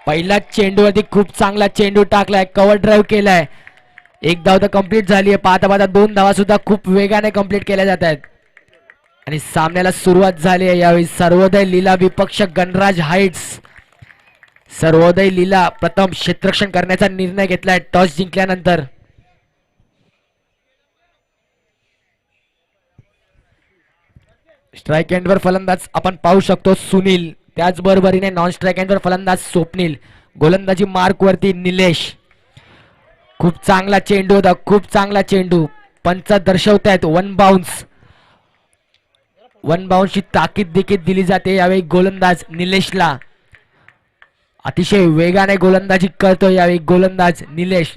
पहिला चेंडूवरती खूप चांगला चेंडू टाकलाय, कव्हर ड्राईव्ह केलाय. एक धाव तर कंप्लीट झाली आहे. पाहता पाहता 2 धावा सुद्धा खूप वेगाने कंप्लीट केल्या जात आहेत आणि सामन्याला सुरुवात झाली आहे. यावेळी सर्वोदय लीला विपक्ष गणराज हाइट्स. सर्वोदय लीला प्रथम क्षेत्ररक्षण करण्याचा निर्णय घेतलाय टॉस जिंकल्यानंतर. स्ट्राईक एंडवर फलंदाज आपण पाहू शकतो सुनील, त्याचबरोबरीने नॉन स्ट्राईक एंडवर फलंदाज स्वप्नील, गोलंदाजी मार्क वरती निलेश. खूप चांगला चेंडू होता, खूप चांगला चेंडू. पंच दर्शवतायत वन बाउन्स. वन बाउन्सची ताकीद देखील दिली जाते यावेळी गोलंदाज निलेशला. अतिशय वेगाने गोलंदाजी करतो यावेळी गोलंदाज निलेश.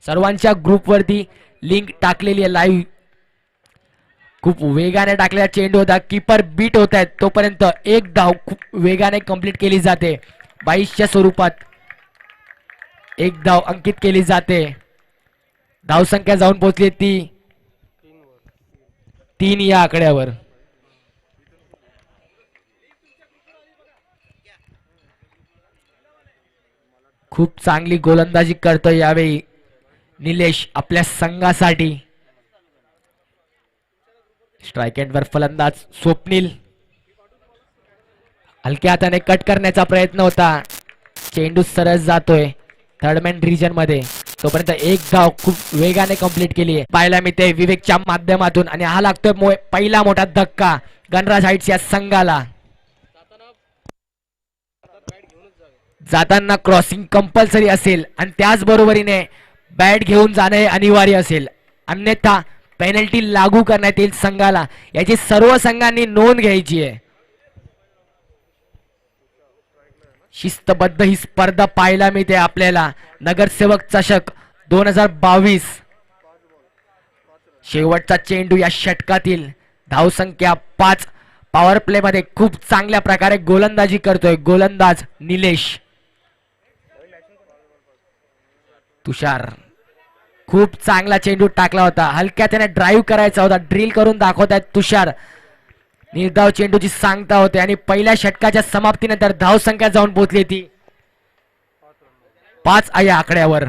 सर्वांच्या ग्रुपवरती लिंक टाकलेली आहे लाईव्ह. खूप वेगाने टाकलेला चेंडू होता, कीपर बीट होत आहेत तोपर्यंत एक धाव खूप वेगाने कंप्लीट केली जाते. 22च्या स्वरूपात एक धाव अंकित केली जाते. धावसंख्या जाऊन पोहोचली ती 3 या आकड्यावर. खूप चांगली गोलंदाजी करतोय यावेळी निलेश आपल्या संघासाठी. स्ट्राईक एंडवर फलंदाज स्वप्नील. हलक्या हाताने कट करण्याचा प्रयत्न होता, चेंडू सरळ जातोय थर्डमॅन रिजन मध्ये. तोपर्यंत एक धाव खूप वेगाने कंप्लीट केली आहे पाहायला मिळते विवेकच्या माध्यमातून. आणि हा लागतोय पहिला मोठा धक्का गणराज हाइट्स या संघाला. जाताना क्रॉसिंग कंपल्सरी असेल आणि त्याचबरोबरीने बॅट घेऊन जाणे अनिवार्य असेल, अन्यथा पेनल्टी लागू करण्यात येईल संघाला. याची सर्व संघांनी नोंद घ्यायची आहे. शिस्तबद्ध ही स्पर्धा पाहायला मिळते आपल्याला. नगरसेवक चषक 2022. शेवटचा चेंडू या षटकातील. धावसंख्या 5. पॉवर प्ले मध्ये खूप चांगल्या प्रकारे गोलंदाजी करतोय गोलंदाज निलेश. तुषार खूप चांगला चेंडू टाकला होता, हलक्या त्याने ड्राईव्ह करायचा होता, ड्रिल करून दाखवतात तुषार. निर्धाव चेंडूची सांगता होते आणि पहिल्या षटकाच्या समाप्तीनंतर धावसंख्या जाऊन पोहोचली ती 5 या आकड्यावर.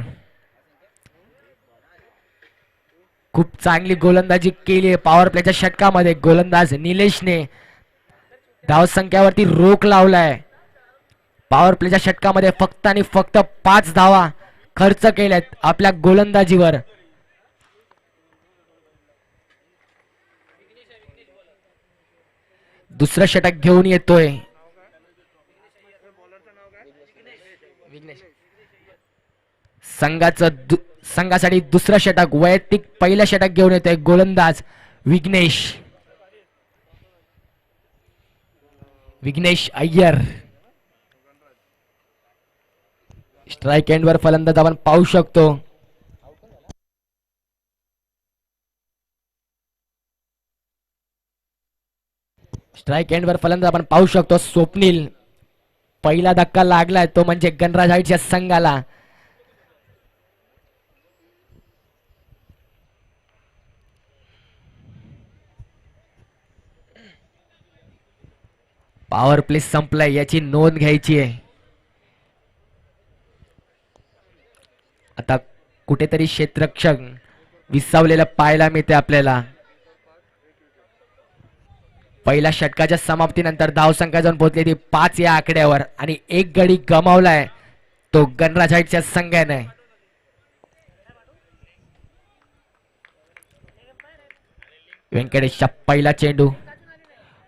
खूप चांगली गोलंदाजी केली आहे पॉवर प्लेच्या षटकामध्ये गोलंदाज निलेशने. धावसंख्यावरती रोख लावलाय. पॉवर प्लेच्या षटकामध्ये फक्त आणि फक्त 5 धावा खर्च केल्यात आपल्या गोलंदाजीवर. दुसरं षटक घेऊन येतोय संघासाठी दुसरं षटक, वैयक्तिक पहिलं षटक घेऊन येतोय गोलंदाज विघ्नेश. विघ्नेश अय्यर. स्ट्राईक एंडवर फलंदाज आपण पाहू शकतो. स्ट्राईक एंडवर फलंदाज आपण पाहू शकतो स्वप्नील. पहिला धक्का लागलाय तो म्हणजे गणराज हाइट्स या संघाला. पॉवर प्ले संपलाय याची नोंद घ्यायची आहे. आता कुठेतरी क्षेत्ररक्षक विसावलेलं पाहायला मिळते आपल्याला. पहिल्या षटकाच्या समाप्तीनंतर धावसंख्या जाऊन पोहोचली ती 5 या आकड्यावर आणि एक गडी गमावलाय तो गणराज हाइट्सच्या संघाने. व्यंकटेशचा पहिला चेंडू,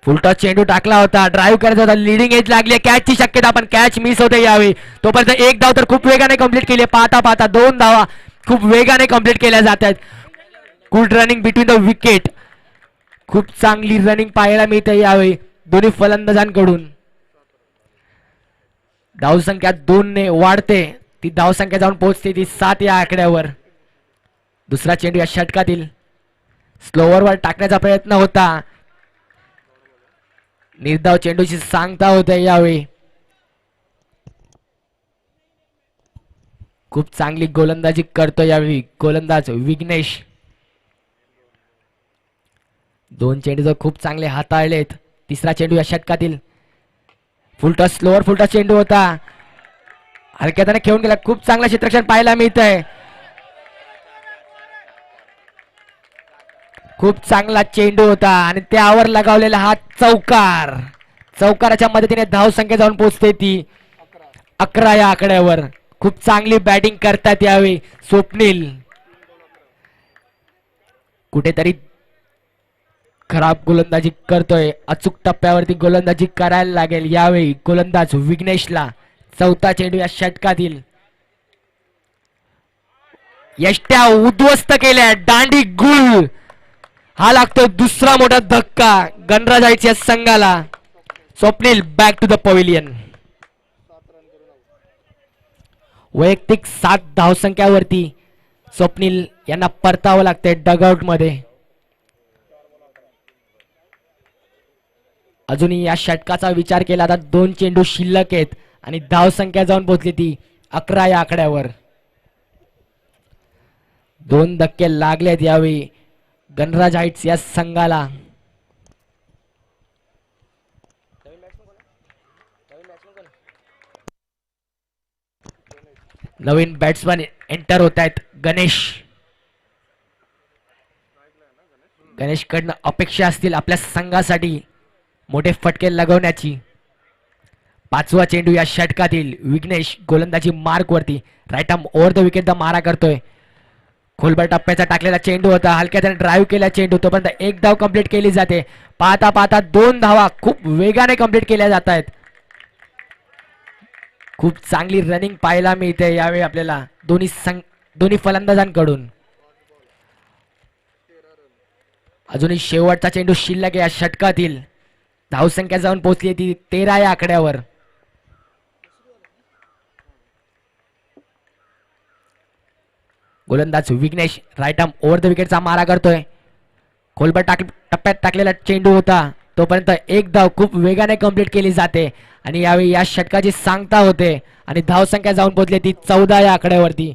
फुलटॉस चेंडू टाकला होता, ड्राईव्ह करायचा होता, लिडिंग एज लागली, कॅचची शक्यता पण कॅच मिस होते यावेळी. तोपर्यंत एक धाव तर खूप वेगाने कंप्लीट केली. पाहता पाहता 2 धावा खूप वेगाने कंप्लीट केल्या जातात. Good running between the wicket. खूप चांगली रनिंग पाहायला मिळते यावेळी दोन्ही फलंदाजांकडून. धावसंख्या 2 ने वाढते, ती धावसंख्या जाऊन पोहोचते ती 7 या आकड्यावर. दुसरा चेंडू या षटकातील स्लोअरवर टाकण्याचा प्रयत्न होता. निर्धाव चेंडूची सांगता होते यावेळी. खूप चांगली गोलंदाजी करतो यावेळी गोलंदाज विघ्नेश. 2 चेंडू खूप चांगले हाताळलेत. तिसरा चेंडू या षटकातील फुलटॉस स्लोअर फुलटॉस चेंडू होता, हलक्याने खेळून गेला. खूप चांगला क्षेत्ररक्षण पाहायला मिळत आहे. खूप चांगला चेंडू होता आणि त्यावर लगावलेला हा चौकार. चौकाराच्या मदतीने धाव संख्या जाऊन पोहोचते ती 11 या आकड्यावर. खूप चांगली बॅटिंग करतात यावेळी स्वप्नील. कुठेतरी खराब गोलंदाजी करतोय, अचूक टप्प्यावरती गोलंदाजी करायला लागेल यावेळी गोलंदाज विघ्नेशला. चौथा चेंडू या षटकातील. यष्ट्या उद्ध्वस्त केल्या, दांडी गुल. हा लागतो दुसरा मोठा धक्का गणराज या संघाला. Swapnil back to the pavilion. वैयक्तिक 7 धावसंख्यावरती स्वप्नील यांना परतावं लागतंय डगआउट मध्ये. अजूनही या षटकाचा विचार केला तर 2 चेंडू शिल्लक आहेत आणि धावसंख्या जाऊन पोहोचली ती 11 या आकड्यावर. 2 धक्के लागलेत यावेळी गणराज हाईट्स या संघाला. नवीन बॅट्समन एंटर होत आहेत. गणेश कडनं अपेक्षा असतील आपल्या संघासाठी मोठे फटके लगवण्याची. 5वा चेंडू या षटकातील. विघ्नेश गोलंदाजी मार्क वरती, राईट आर्म ओव्हर द विकेटचा मारा करतोय. खोलबर टप्प्याचा टाकलेला चेंडू होता, हलक्या त्याने ड्राईव्ह केला चेंडू, तोपर्यंत 1 धाव कंप्लीट केली जाते. पाहता पाहता 2 धावा खूप वेगाने कंप्लीट केल्या जात आहेत. खूप चांगली रनिंग पाहायला मिळते यावेळी आपल्याला दोन्ही फलंदाजांकडून. अजूनही शेवटचा चेंडू शिल्लक या षटकातील. धावसंख्या जाऊन पोहोचली ती 13 या आकड्यावर. गोलंदाज Vignesh right arm over the विकेटचा मारा करतोय. खोलबर टप्प्यात टाकलेला चेंडू होता, तोपर्यंत 1 धाव खूप वेगाने कंप्लीट केली जाते आणि यावेळी या षटकाची सांगता होते आणि धावसंख्या जाऊन पोहोचली ती 14 या आकड्यावरती.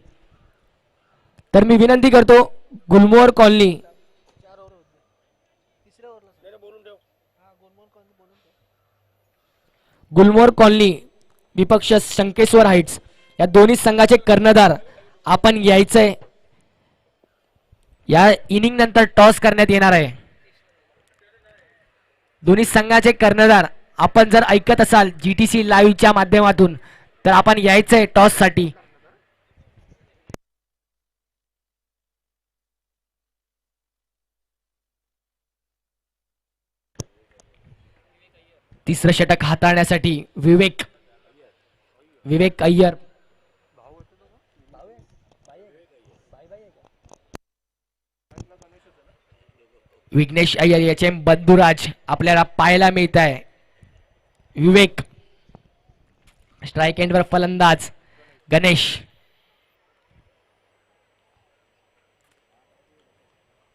तर मी विनंती करतो गुलमोहर कॉलनी विपक्ष शंकेश्वर हाईट्स या दोन्ही संघाचे कर्णधार आपण यायचंय. या इनिंग नंतर टॉस करण्यात येणार आहे. दोन्ही संघाचे कर्णधार आपण जर ऐकत असाल GTC लाईव्हच्या माध्यमातून तर आपण यायचंय टॉस साठी. तिसरं षटक हाताळण्यासाठी विवेक अय्यर विघ्नेश अय्यर याचे बंधुराज आपल्याला पाहायला मिळत आहे. विवेक स्ट्राईक एंडवर फलंदाज गणेश.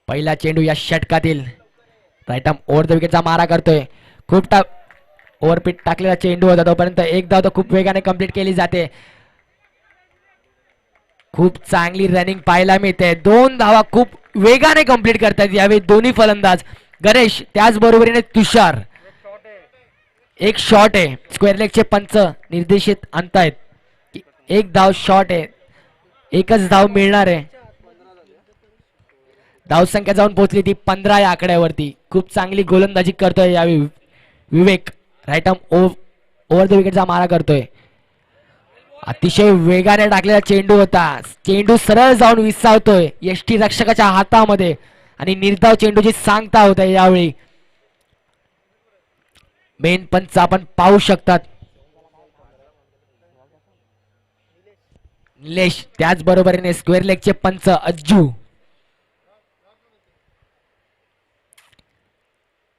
पहिला चेंडू या षटकातील. राईट आर्म ओव्हर द विकेटचा मारा करतोय. खूप ओव्हरपीट टाकलेला चेंडू होता, तोपर्यंत 1 धाव तर खूप वेगाने कंप्लीट केली जाते. खूप चांगली रनिंग पाहायला मिळते. 2 धावा खूप वेगाने कंप्लीट करतात यावेळी दोन्ही फलंदाज. गणेश त्याचबरोबरीने तुषार. 1 शॉट आहे. स्क्वेअर लेगचे पंच निर्देशित आणतायत. 1 धाव शॉट आहे, 1च धाव मिळणार आहे. धाव संख्या जाऊन पोहोचली ती 15 या आकड्यावरती. खूप चांगली गोलंदाजी करतोय यावेळी विवेक. राईट आर्म ओव्हर द विकेटचा मारा करतोय. अतिशय वेगाने टाकलेला चेंडू होता, चेंडू सरळ जाऊन विसावतोय यष्टी रक्षकाच्या हातामध्ये आणि निर्धाव चेंडूची सांगता होत आहे यावेळी. मेन पंच आपण पाहू शकतात निलेश, त्याचबरोबरीने स्क्वेअर लेगचे पंच अज्जू.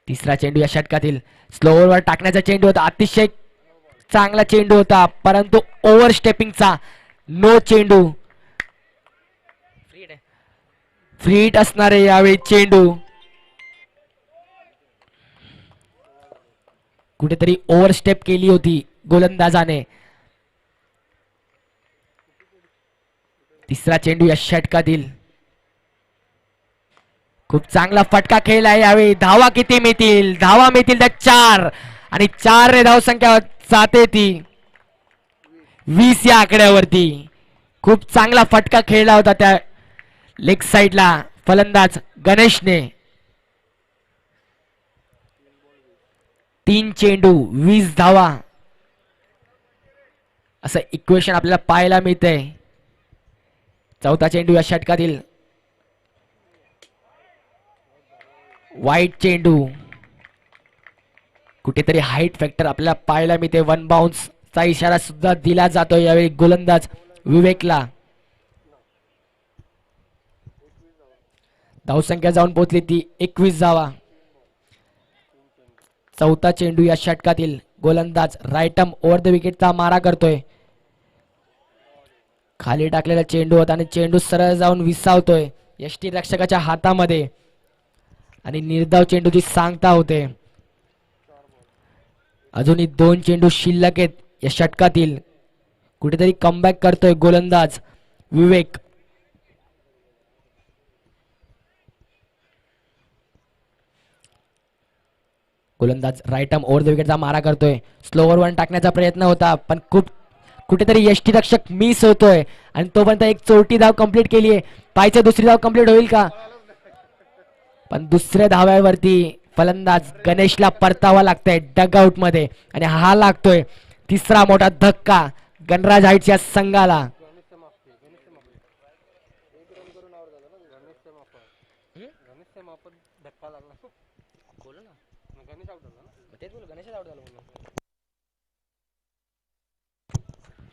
तिसरा चेंडू या षटकातील. स्लोवर टाकण्याचा चेंडू होता, अतिशय चांगला चेंडू होता, परंतु ओव्हर स्टेपिंगचा नो चेंडू. फ्री हिट असणारे यावेळी चेंडू. कुठेतरी ओव्हर स्टेप केली होती गोलंदाजाने. तिसरा चेंडू या षटकातील. खूप चांगला फटका खेळला यावेळी. धावा किती मिळतील? धावा मिळतील त्या 4 आणि 4 ने धाव संख्या जाते ती 20 या आकड्यावरती. खूप चांगला फटका खेळला होता त्या लेग साइडला फलंदाज गणेशने. 3 चेंडू 20 धावा असं इक्वेशन आपल्याला पाहायला मिळतंय. चौथा चेंडू या षटकातील वाईट चेंडू. कुठेतरी हाईट फॅक्टर आपल्याला पाहायला मिळते. वन बाउन्स चा इशारा सुद्धा दिला जातो यावेळी गोलंदाज विवेकला. धावसंख्या जाऊन पोहोचली ती 21 धावा. चौथा चेंडू या षटकातील गोलंदाज राईटम ओव्हर द विकेटचा मारा करतोय. खाली टाकलेला चेंडू होता आणि चेंडू सरळ जाऊन विसावतोय यष्टी रक्षकाच्या हातामध्ये आणि निर्धाव चेंडूची सांगता होते. अजूनही 2 चेंडू शिल्लक आहेत या षटकातील. कुठेतरी कमबॅक करतोय गोलंदाज विवेक. गोलंदाज राईटम ओव्हर द विकेटचा मारा करतोय. स्लोवर वन टाकण्याचा प्रयत्न होता पण खूप कुठेतरी यष्टीरक्षक मिस होतोय आणि तोपर्यंत एक चौथी धाव कंप्लीट केली आहे. पाहिजे दुसरी धाव कंप्लीट होईल का? पण दुसऱ्या धाव्यावरती फलंदाज गणेशला परतावा लागतंय डगआउट मध्ये आणि हा लागतोय तिसरा मोठा धक्का गणराज हाईट्सच्या संघाला.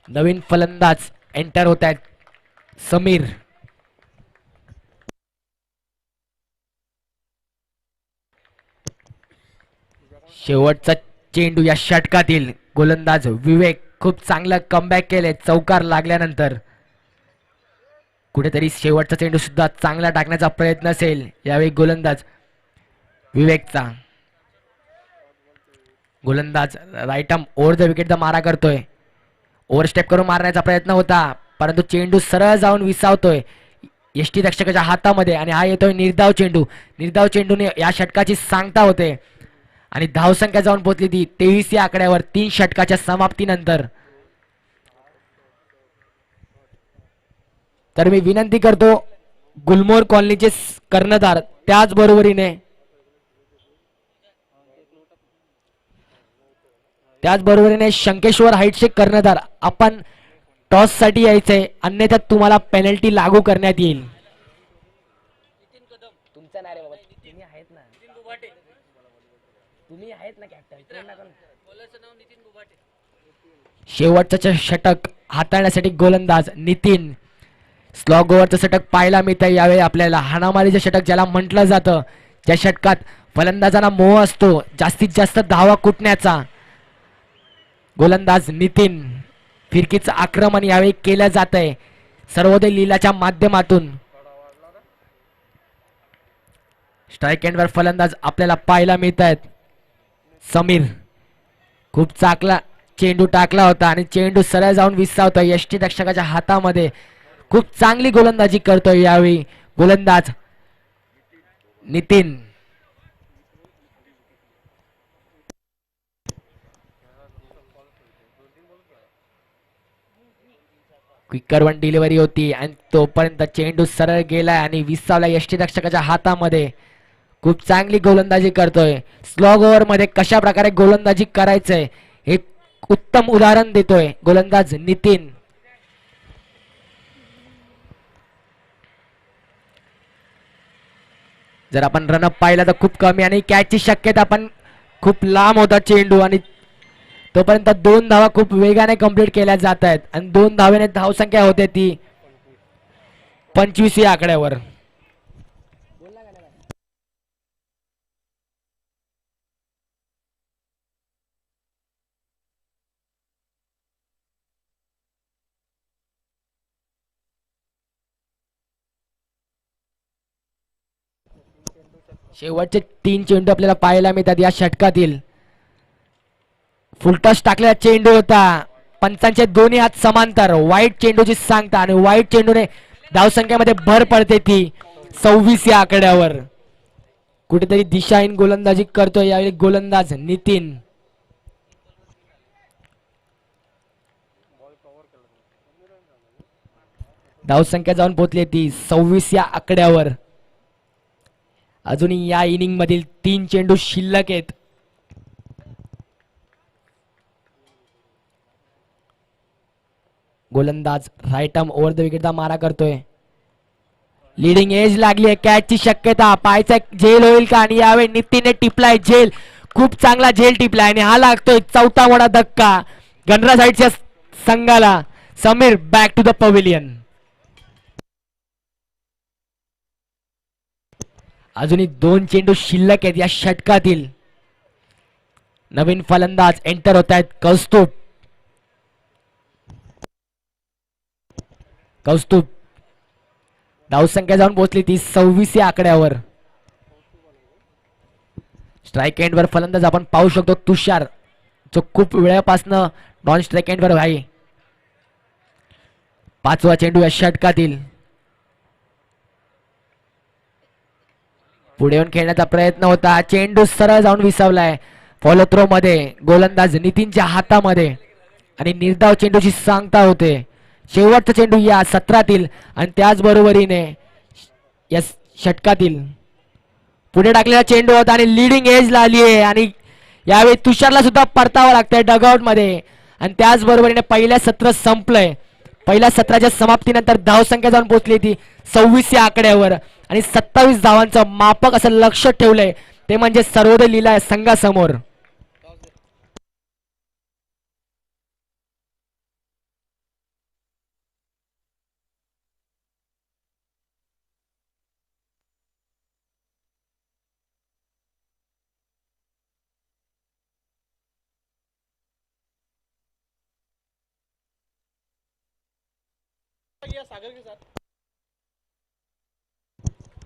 नवीन फलंदाज एंटर होत आहेत समीर. शेवटचा चेंडू या षटकातील गोलंदाज विवेक खूप चांगलं कमबॅक केले चौकार लागल्यानंतर. कुठेतरी शेवटचा चेंडू सुद्धा चांगला टाकण्याचा प्रयत्न असेल यावेळी गोलंदाज विवेकचा. गोलंदाज राईटम ओव्हर द विकेटचा मारा करतोय. ओव्हरस्टेप करून मारण्याचा प्रयत्न होता परंतु चेंडू सरळ जाऊन विसावतोय यष्टी रक्षकाच्या हातामध्ये आणि हा येतोय निर्धाव चेंडू. निर्धाव चेंडूने या षटकाची सांगता होते आणि धावसंख्या जाऊन पोहोचली ती 23 या आकड्यावर 3 षटकाच्या समाप्तीनंतर. तर मी विनंती करतो गुलमोहर कॉलनीचे कर्णधार त्याचबरोबरीने शंकेश्वर हाईटचे कर्णधार आपण टॉस साठी यायचंय अन्यथा तुम्हाला पेनल्टी लागू करण्यात येईल. तुमचं नाही रे बाबा, तुम्ही आहेत ना, तुम्ही आहेत ना कॅप्टन. शेवटचं षटक हाताळण्यासाठी गोलंदाज नितीन. स्लॉग ओव्हरचं षटक पाहायला मिळतंय यावेळी आपल्याला. हाणामारीचं षटक ज्याला म्हटलं जातं, ज्या षटकात फलंदाजांना मोह असतो जास्तीत जास्त धावा कुटण्याचा. गोलंदाज नितीन फिरकीचं आक्रमण यावेळी केलं जात आहे सर्वोदय लीलाच्या माध्यमातून. स्ट्राईक एंडवर फलंदाज आपल्याला पाहायला मिळत आहेत समीर. खूप चांगला चेंडू टाकला होता आणि चेंडू सरळ जाऊन विसावतोय यष्टी रक्षकाच्या हातामध्ये. खूप चांगली गोलंदाजी करतोय यावेळी गोलंदाज नितीन. क्विकर वन डिलिव्हरी होती आणि तोपर्यंत चेंडू सरळ गेलाय आणि विसावला यष्टी रक्षकाच्या हातामध्ये. खूप चांगली गोलंदाजी करतोय. स्लॉग ओव्हर मध्ये कशा प्रकारे गोलंदाजी करायचंय हे उत्तम उदाहरण देतोय गोलंदाज नितीन. जर आपण रनअप पाहिला तर खूप कमी आणि कॅचची शक्यता पण खूप लांब होता चेंडू आणि तोपर्यंत 2 धावा खूप वेगाने कंप्लीट केल्या जात आहेत आणि 2 धावेने धावसंख्या होते ती 25 या आकड्यावर. शेवटचे 3 चेंडू आपल्याला पाहायला मिळतात या षटकातील. फुलटॉस टाकलेला चेंडू होता. पंचांचे दोन्ही हात समांतर. वाईट चेंडूची सांगता आणि वाईट चेंडूने धावसंख्येमध्ये भर पडते ती 26 या आकड्यावर. कुठेतरी दिशाहीन गोलंदाजी करतोय यावेळी गोलंदाज नितीन. धावसंख्या जाऊन पोहोचली ती 26 या आकड्यावर. अजूनही या इनिंग मधील 3 चेंडू शिल्लक आहेत. गोलंदाज राईट आर्म ओव्हर द विकेटचा मारा करतोय. लीडिंग एज लागली आहे. कॅचची शक्यता, पायचा झेल होईल का? आणि यावेळी नितीनने टिपलाय झेल. खूप चांगला झेल टिपलाय आणि हा लागतोय चौथा मोठा धक्का गणराज साईडच्या संघाला. Sameer back to the pavilion. अजूनही 2 चेंडू शिल्लक आहेत या षटकातील. नवीन फलंदाज एंटर होत आहेत. कौस्तुभ. कौस्तुभ धावसंख्या जाऊन पोहोचली ती 26 या आकड्यावर. स्ट्राईक एंडवर फलंदाज आपण पाहू शकतो तुषार, जो खूप वेळापासून नॉन स्ट्राईक एंडवर आहे. 5वा चेंडू या षटकातील. पुढे येऊन खेळण्याचा प्रयत्न होता. चेंडू सरळ जाऊन विसावलाय. फॉलो थ्रो मध्ये गोलंदाज नितीनच्या हातामध्ये आणि निर्धाव चेंडूची सांगता होते. शेवटचा चेंडू या सत्रातील आणि त्याचबरोबरीने या षटकातील. पुढे टाकलेला चेंडू होता आणि लीडिंग एज आली आहे आणि यावेळी तुषारला सुद्धा परतावं लागतंय डगआउट मध्ये. आणि त्याचबरोबरीने पहिल्या सत्र संपलंय. पहिल्या सत्राच्या समाप्तीनंतर धावसंख्या जाऊन पोहोचली ती 26 या आकड्यावर आणि 27 धावांचं मापक असं लक्ष ठेवलंय ते म्हणजे सर्वोदय लीला संघासमोर.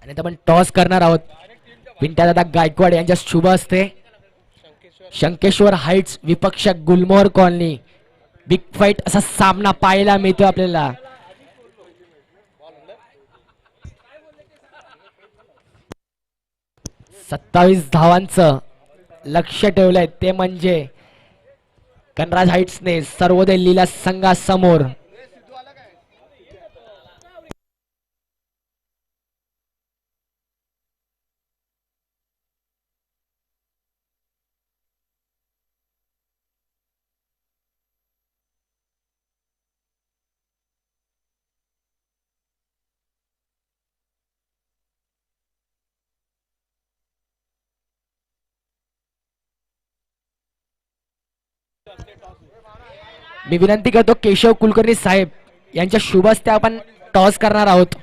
आणि आपण टॉस करणार आहोत. पिंट्यादादा गायकवाड यांच्या शुभ हस्ते. शंकेश्वर हाइट्स विपक्ष गुलमोहर कॉलनी. बिग फाईट असा सामना पाहायला मिळतो आपल्याला. सत्तावीस धावांचं लक्ष ठेवलंय ते म्हणजे गणराज हाइट्सने सर्वोदय लीला संघासमोर. मी विनंती करतो केशव कुलकर्णी साहेब यांच्या शुभ हस्ते आपण टॉस करणार आहोत.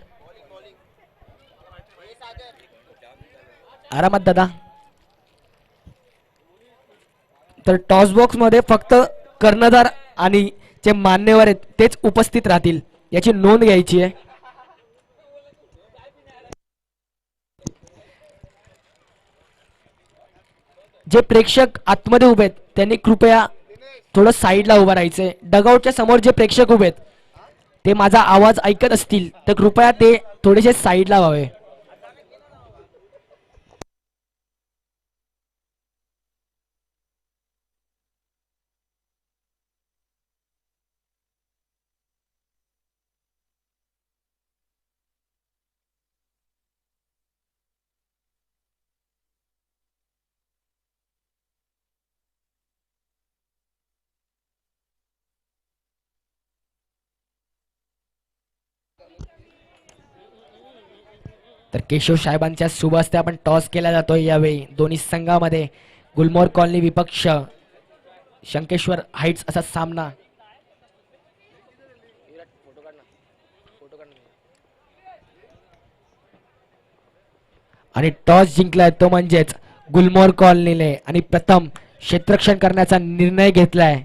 आरामात दादा. तर टॉस बॉक्स मध्ये फक्त कर्णधार आणि जे मान्यवर आहेत तेच उपस्थित राहतील याची नोंद घ्यायची आहे. जे प्रेक्षक आतमध्ये उभे आहेत त्यांनी कृपया थोडं साईडला उभं राहायचंय. डगआउटच्या समोर जे प्रेक्षक उभे आहेत ते माझा आवाज ऐकत असतील तर कृपया ते थोडेसे साईडला व्हावे. तर केशव साहेबांच्या शुभ हस्ते आपण टॉस केला जातोय यावेळी दोन्ही संघामध्ये. गुलमोहर कॉलनी विपक्ष शंकेश्वर हाइट्स असा सामना. आणि टॉस जिंकलाय तो म्हणजेच गुलमोहर कॉलनीने आणि प्रथम क्षेत्ररक्षण करण्याचा निर्णय घेतलाय.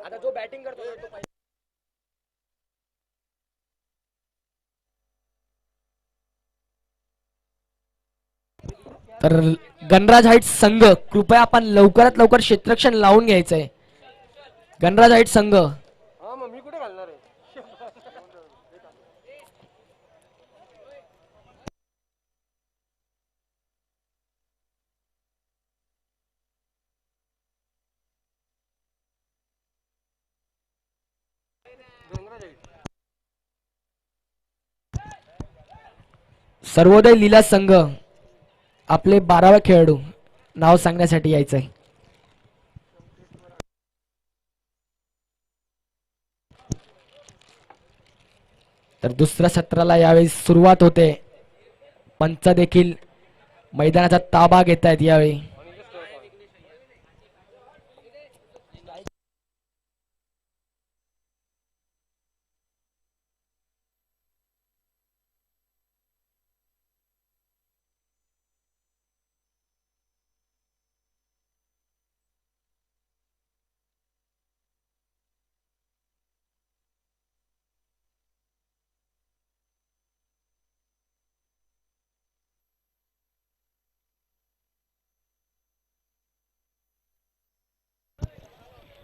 आता जो बॅटिंग करतो तर गणराज हाइट्स संघ कृपया आपण लवकरात लवकर क्षेत्ररक्षण लावून घ्यायचंय. गणराज हाइट्स संघ. सर्वोदय लीला संघ आपले 12वा खेळाडू नाव सांगण्यासाठी यायचंय. तर दुसऱ्या सत्राला यावेळी सुरुवात होते. पंच देखील मैदानाचा ताबा घेत आहेत यावेळी.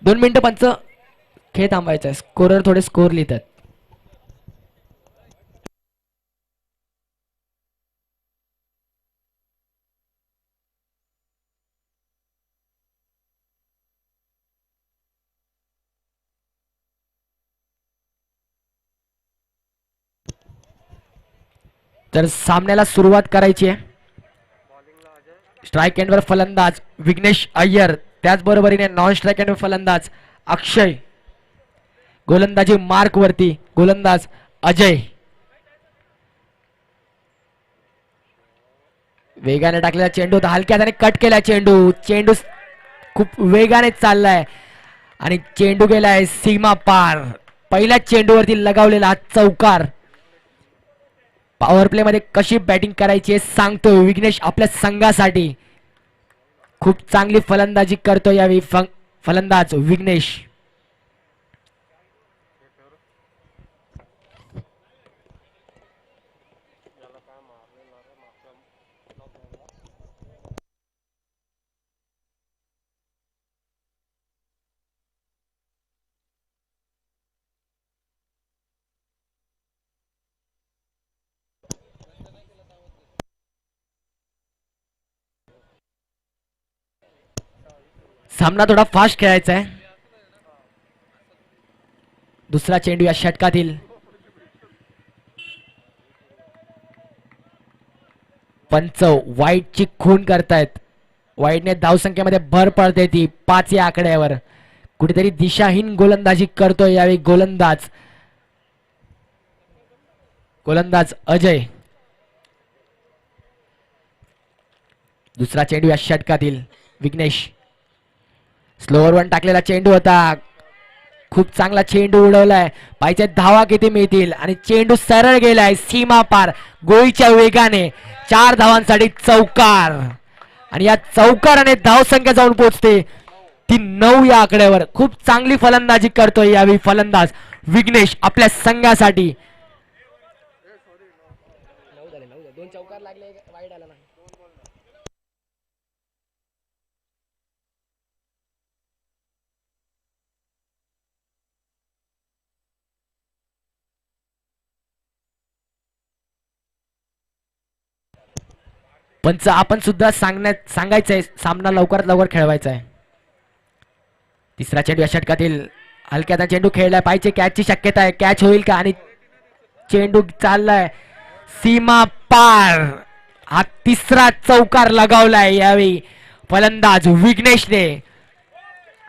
दोन मिनिटं पंच खेळ थांबायचा आहे. स्कोरर थोडे स्कोर लिहितात. तर सामन्याला सुरुवात करायची आहे. स्ट्राईक एंडवर फलंदाज विघ्नेश अय्यर, त्याचबरोबरीने नॉन स्ट्राईक एंडवर फलंदाज अक्षय. गोलंदाजी मार्क वरती गोलंदाज अजय. वेगाने टाकलेला चेंडू होता, हलक्या हाताने कट केला चेंडू. चेंडू खूप वेगाने चाललाय आणि चेंडू गेलाय सीमा पार. पहिल्या चेंडूवरती लगावलेला चौकार. पॉवर प्ले मध्ये कशी बॅटिंग करायची हे सांगतोय विघ्नेश आपल्या संघासाठी. खूप चांगली फलंदाजी करतो यावेळी फलंदाज विघ्नेश. सामना थोडा फास्ट खेळायचा आहे. दुसरा चेंडू या षटकातील. पंच वाईटची खून करतायत. वाईटने धावसंख्येमध्ये भर पडते ती 5 या आकड्यावर. कुठेतरी दिशाहीन गोलंदाजी करतोय यावेळी गोलंदाज अजय. दुसरा चेंडू या षटकातील. विघ्नेश स्लोअर वन टाकलेला चेंडू होता. खूप चांगला चेंडू उडवलाय. पाहिजे धावा किती मिळतील आणि चेंडू सरळ गेलाय सीमा पार गोळीच्या वेगाने. 4 धावांसाठी चौकार आणि या चौकाराने धावसंख्या जाऊन पोहोचते ती 9 या आकड्यावर. खूप चांगली फलंदाजी करतोय यावेळी फलंदाज विघ्नेश आपल्या संघासाठी. पंच आपण सुद्धा सांगायचंय सामना लवकरात लवकर खेळवायचा आहे. तिसरा चेंडू या षटकातील. हलक्याचा चेंडू खेळलाय. पाहिजे कॅचची शक्यता आहे. कॅच होईल का आणि चेंडू चाललाय सीमा पार. हा तिसरा चौकार लगावलाय यावेळी फलंदाज विघ्नेशने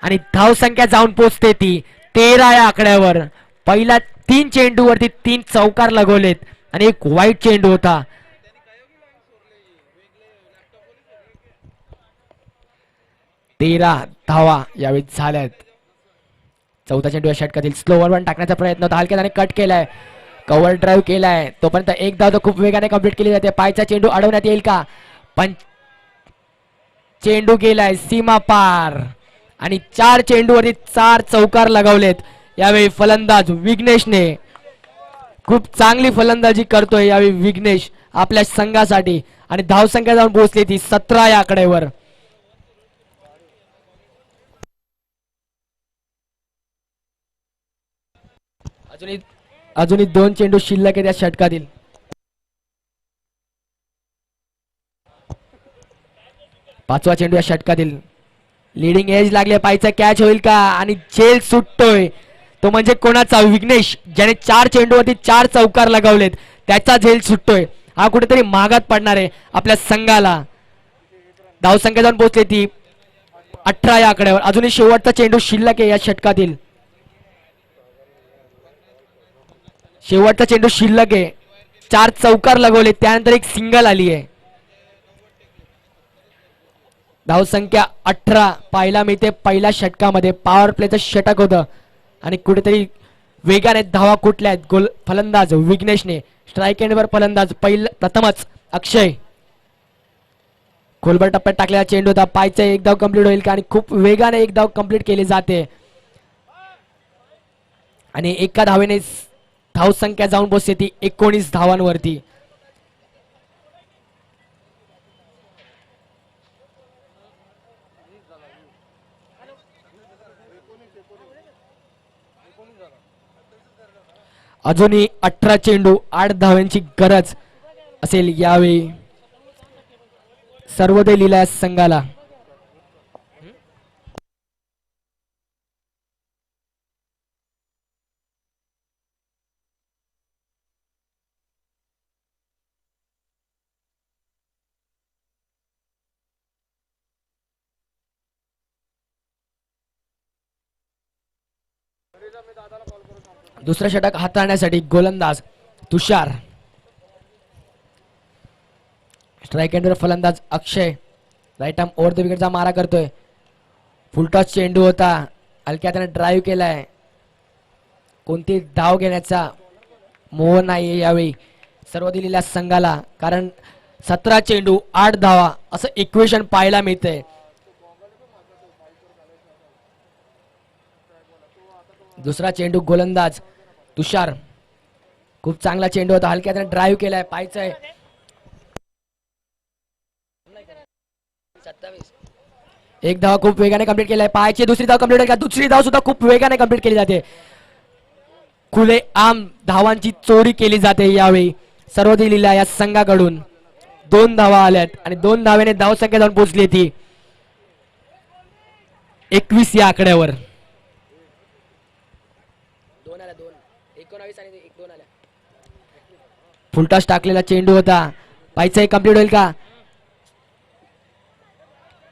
आणि धावसंख्या जाऊन पोचते ती 13 या आकड्यावर. पहिला 3 चेंडूवरती 3 चौकार लगवलेत आणि एक वाईट चेंडू होता. 13 धावा यावेळी झाल्यात. चौथा चेंडू या षटकातील. स्लोअर वन टाकण्याचा प्रयत्न होता. हलक्याने कट केलाय. कव्हर ड्राईव्ह केलाय. तोपर्यंत एक धाव तर खूप वेगाने कंप्लीट केली जाते. पायचा चेंडू अडवण्यात येईल का. पण चेंडू गेलाय सीमा पार आणि 4 चेंडूवरती 4 चौकार लगावलेत यावेळी फलंदाज विघ्नेशने. खूप चांगली फलंदाजी करतोय यावेळी विघ्नेश आपल्या संघासाठी आणि धावसंख्या जाऊन पोहोचली ती 17 या आकड्यावर. अजूनही 2 चेंडू शिल्लक आहेत या षटकातील. पाचवा चेंडू या षटकातील. लीडिंग एज लागले. पायचा कॅच होईल का आणि झेल सुटतोय तो म्हणजे कोणाचा. विघ्नेश ज्याने 4 चेंडूवरती 4 चौकार लगावलेत त्याचा झेल सुटतोय हा कुठेतरी महागात पडणार आहे आपल्या संघाला. धावसंख्या जाऊन पोहोचली ती 18 या आकड्यावर. अजूनही शेवटचा चेंडू शिल्लक आहे या षटकातील. शेवटचा चेंडू शिल्लक आहे. 4 चौकार लगवले त्यानंतर एक सिंगल आली आहे. धावसंख्या 18 पाहायला मिळते पहिल्या षटकामध्ये. पॉवर प्लेचं षटक होतं आणि कुठेतरी वेगाने धावा कुठल्या आहेत. गोल फलंदाज विघ्नेशने, स्ट्राईक एंडवर फलंदाज प्रथमच अक्षय. खोलवर टप्प्यात टाकलेला चेंडू होता. पायचा एक धाव कंप्लीट होईल का आणि खूप वेगाने एक धाव कंप्लीट केली जाते आणि एका धावेने धावसंख्या जाऊन पोहोचते ती 19 धावांवरती. अजूनही 18 चेंडू 8 धावांची गरज असेल यावेळी सर्वोदय लीला संघाला. दुसरा षटक हाताळण्यासाठी गोलंदाज तुषार, स्ट्राईक एंडवर फलंदाज अक्षय. राईट आर्म ओव्हर द विकेटचा मारा करतोय. फुलटॉस चेंडू होता. हलक्या त्याने ड्राईव्ह केलाय. कोणती धाव घेण्याचा मोह नाही यावेळी सर्व दिलेल्या संघाला, कारण 17 चेंडू 8 धावा असं इक्वेशन पाहायला मिळतंय. दुसरा चेंडू गोलंदाज तुषार, खूप चांगला चेंडू होता. हलक्या त्याने ड्राईव्ह केलाय. पाहायचंय एक धाव खूप वेगाने कंप्लीट केलाय. पाहायची दुसरी धाव कंप्लीट का. दुसरी धाव सुद्धा खूप वेगाने कंप्लीट केली जाते. खुले आम धावांची चोरी केली जाते यावेळी सर्व दिलेल्या या संघाकडून. 2 धावा आल्यात आणि 2 धावेने धावसंख्या जाऊन पोहोचली ती 21 या आकड्यावर. फुलटॉस टाकलेला चेंडू होता. पायचा कंप्लीट होईल का.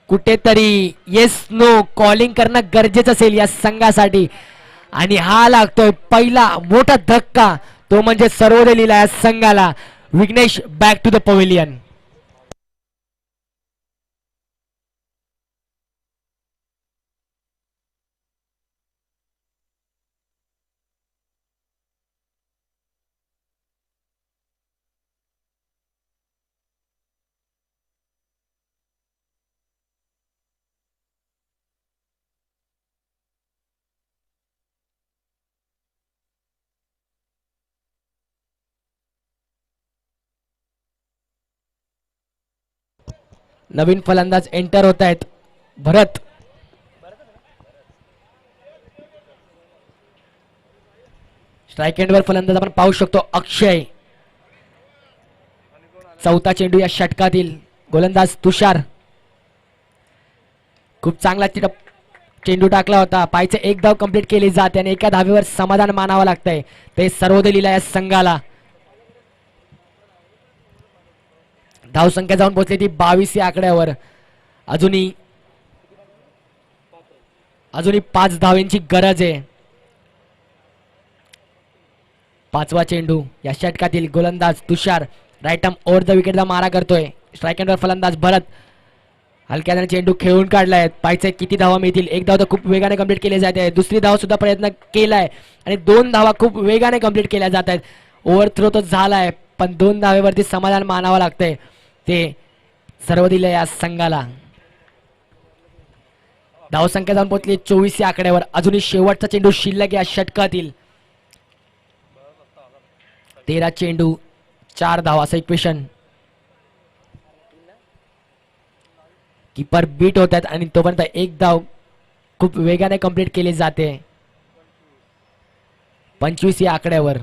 कुठेतरी येस नो कॉलिंग करणं गरजेचं असेल या संघासाठी आणि हा लागतोय पहिला मोठा धक्का, तो म्हणजे सर्वोदय लीला या संघाला. Vignesh back to the pavilion. नवीन फलंदाज एंटर होत आहेत. भरत, स्ट्राईक एंडवर फलंदाज आपण पाहू शकतो अक्षय. चौथा चेंडू या षटकातील. गोलंदाज तुषार, खूप चांगला चेंडू टाकला होता. पायचे एक धाव कंप्लीट केली जाते आणि एका धावेवर समाधान मानावं लागतंय ते सर्वोदय लीला या संघाला. धावसंख्या जाऊन पोहोचली ती 22 या आकड्यावर. अजूनही 5 धावांची गरज आहे. 5वा चेंडू या षटकातील. गोलंदाज तुषार राईट आर्म ओव्हर द विकेटला मारा करतोय. स्ट्राईक एंडवर फलंदाज भरत, हलक्याने चेंडू खेळून काढलाय. पायचे किती धावा मिळतील. एक धाव तर खूप वेगाने कंप्लीट केली जाते. दुसरी धाव सुद्धा प्रयत्न केलाय आणि 2 धावा खूप वेगाने कंप्लीट केल्या जात आहेत. ओव्हर थ्रो तो झालाय पण 2 धावेवरती समाधान मानावं लागतंय ते सर्व दिले या संघाला. धावसंख्या जाऊन पोहोचली 24 या आकड्यावर. अजूनही शेवटचा चेंडू शिल्लक या षटकातील. 13 चेंडू 4 धावा असं इक्वेशन. कीपर बीट होत आहेत आणि तोपर्यंत एक धाव खूप वेगाने कंप्लीट केली जाते 25 या आकड्यावर.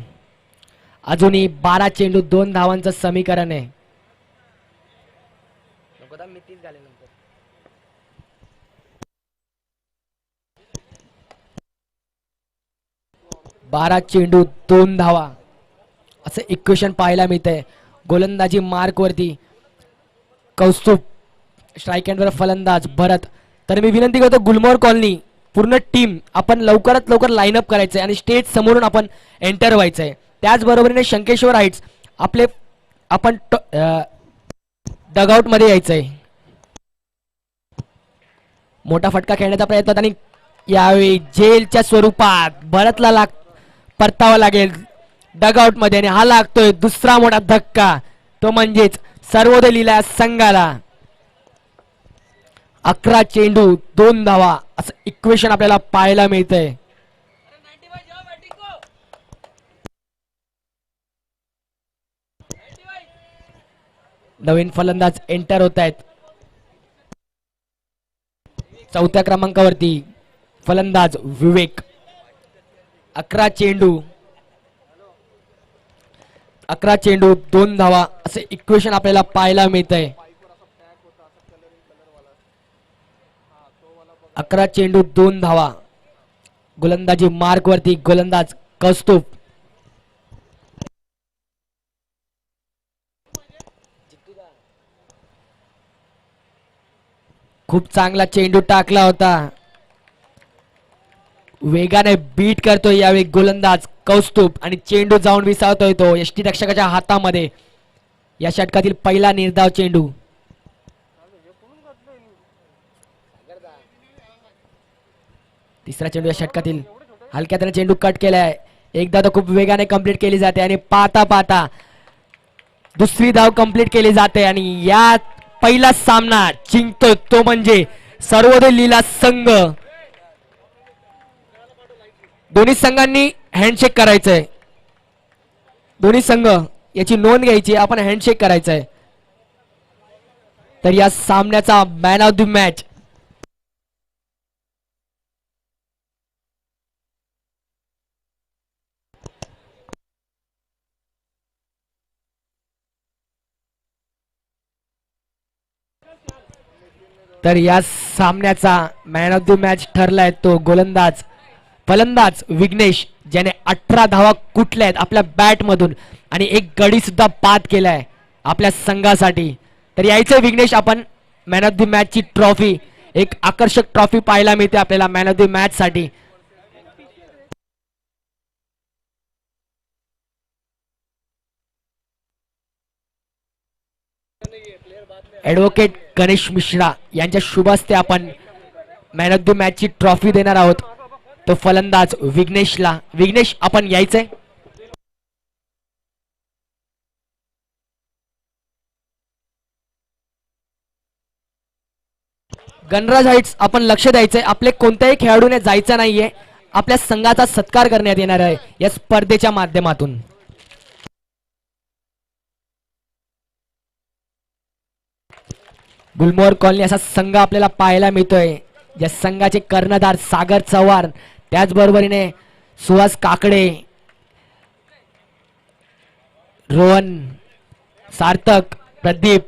अजूनही 12 चेंडू 2 धावांचं समीकरण आहे. 12 चेंडू 2 धावा असं इक्वेशन पाहायला मिळतंय. गोलंदाजी मार्कवरती कौस्तुभ, स्ट्राईक एंडवर फलंदाज भरत. तर मी विनंती करतो गुलमोहर कॉलनी पूर्ण टीम आपण लवकरात लवकर लाईनअप करायचंय आणि स्टेज समोरून आपण एंटर व्हायचंय. त्याचबरोबरीने शंकेश्वर हाईट्स आपले आपण डगआउट मध्ये यायचंय. मोठा फटका खेळण्याचा प्रयत्न आणि यावेळी जेलच्या स्वरूपात भरतला परतावा लागेल डगआउट मध्ये आणि हा लागतोय दुसरा मोठा धक्का, तो म्हणजेच सर्वोदय लीला संघाला. 11 चेंडू 2 धावा असं इक्वेशन आपल्याला पाहायला मिळतंय. नवीन फलंदाज एंटर होत आहेत. चौथ्या क्रमांकावरती फलंदाज विवेक. 11 चेंडू 2 धावा असे इक्वेशन आपल्याला पाहायला मिळतंय. 11 चेंडू 2 धावा. गोलंदाजी मार्क वरती गोलंदाज कौस्तुभ. खूप चांगला चेंडू टाकला होता. वेगाने बीट करतोय यावेळी गोलंदाज कौस्तुभ आणि चेंडू जाऊन विसावतोय तो यष्टीरक्षकाच्या हातामध्ये. या षटकातील पहिला निर्धाव चेंडू. तिसरा चेंडू या षटकातील. हलक्या त्याने चेंडू कट केलाय. एकदा तो खूप वेगाने कंप्लीट केली जाते आणि पाहता पाहता दुसरी धाव कंप्लीट केली जाते आणि या पहिला सामना जिंकतो तो म्हणजे सर्वोदय लीला संघ. दोन्ही संघांनी हँडशेक करायचंय. दोन्ही संघ याची नोंद घ्यायची, आपण हँडशेक करायचंय. तर या सामन्याचा man of the match man of the match ठरलाय तो फलंदाज विघ्नेश, ज्याने 18 धावा कुठल्या आहेत आपल्या बॅट मधून आणि एक गडी सुद्धा बाद केलाय आपल्या संघासाठी. तर यायचं विघ्नेश, आपण मॅन ऑफ द मॅच ची ट्रॉफी, एक आकर्षक ट्रॉफी पाहायला मिळते आपल्याला मॅन ऑफ द मॅच साठी. ऍडव्होकेट गणेश मिश्रा यांच्या शुभ हस्ते आपण मॅन ऑफ द मॅच ची ट्रॉफी देणार आहोत. तो फलंदाज विघ्नेशला. विघ्नेश, आपण यायचंय. गणराज हाईट्स आपण लक्ष द्यायचंय. आपले कोणत्याही खेळाडूने जायचं नाहीये. आपल्या संघाचा सत्कार करण्यात येणार आहे या स्पर्धेच्या माध्यमातून. गुलमोहर कॉलनी असा संघ आपल्याला पाहायला मिळतोय. या संघाचे कर्णधार सागर चव्हाण, त्याचबरोबरीने सुहास काकडे, रोहन, सार्थक, प्रदीप,